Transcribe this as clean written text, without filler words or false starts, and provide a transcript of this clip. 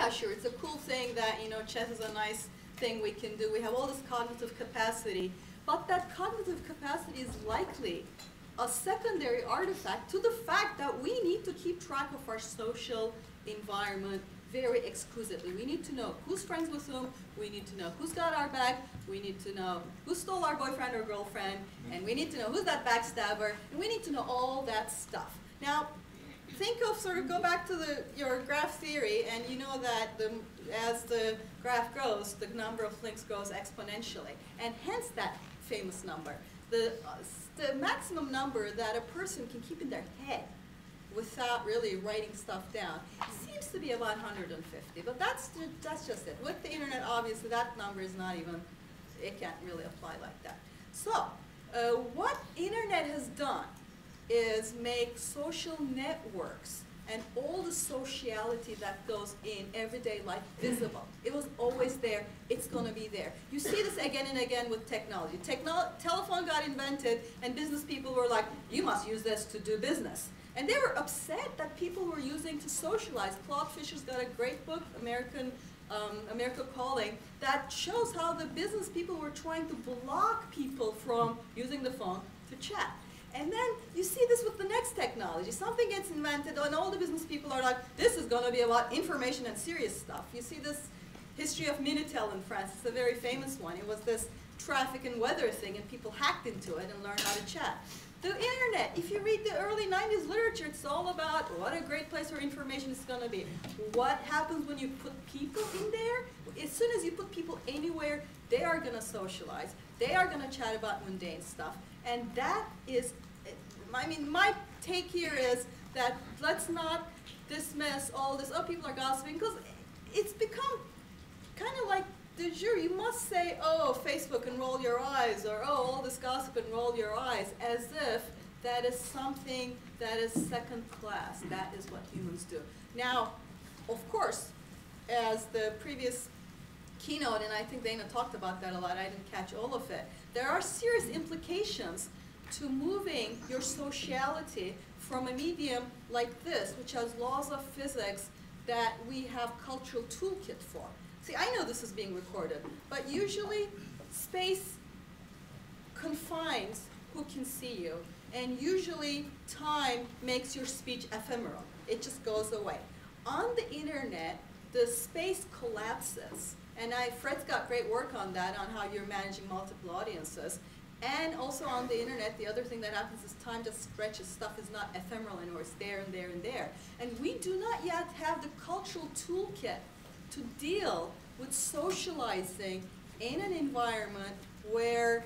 yeah, sure, it's a cool thing that, you know, chess is a nice thing we can do. We have all this cognitive capacity, but that cognitive capacity is likely a secondary artifact to the fact that we need to keep track of our social environment very exquisitely. We need to know who's friends with whom, we need to know who's got our back, we need to know who stole our boyfriend or girlfriend, and we need to know who's that backstabber, and we need to know all that stuff. Now, think of, sort of go back to your graph theory, and you know that as the graph grows, the number of links grows exponentially, and hence that famous number. The maximum number that a person can keep in their head without really writing stuff down seems to be about 150, but that's just it. With the internet, obviously, that number is not even, it can't really apply like that. So, what internet has done is make social networks and all the sociality that goes in everyday life visible. It was always there, it's gonna be there. You see this again and again with technology. Telephone got invented and business people were like, you must use this to do business. And they were upset that people were using to socialize. Claude Fisher's got a great book, America Calling, that shows how the business people were trying to block people from using the phone to chat. And then you see this with the next technology. Something gets invented and all the business people are like, this is going to be about information and serious stuff. You see this history of Minitel in France. It's a very famous one. It was this traffic and weather thing, and people hacked into it and learned how to chat. The internet, if you read the early 90s literature, it's all about what a great place for information is going to be. What happens when you put people in there? As soon as you put people anywhere, they are going to socialize. They are going to chat about mundane stuff. And that is, I mean, my take here is that let's not dismiss all this, oh, people are gossiping, because it's become kind of like de jure. You must say, oh, Facebook, and roll your eyes, or oh, all this gossip and roll your eyes, as if that is something that is second class. That is what humans do. Now, of course, as the previous keynote, and I think Dana talked about that a lot, I didn't catch all of it, there are serious implications to moving your sociality from a medium like this, which has laws of physics that we have cultural toolkit for. See, I know this is being recorded, but usually space confines who can see you, and usually time makes your speech ephemeral. It just goes away. On the internet, the space collapses, and Fred's got great work on that, on how you're managing multiple audiences. And also on the internet, the other thing that happens is time just stretches. Stuff is not ephemeral anymore. It's there and there and there. And we do not yet have the cultural toolkit to deal with socializing in an environment where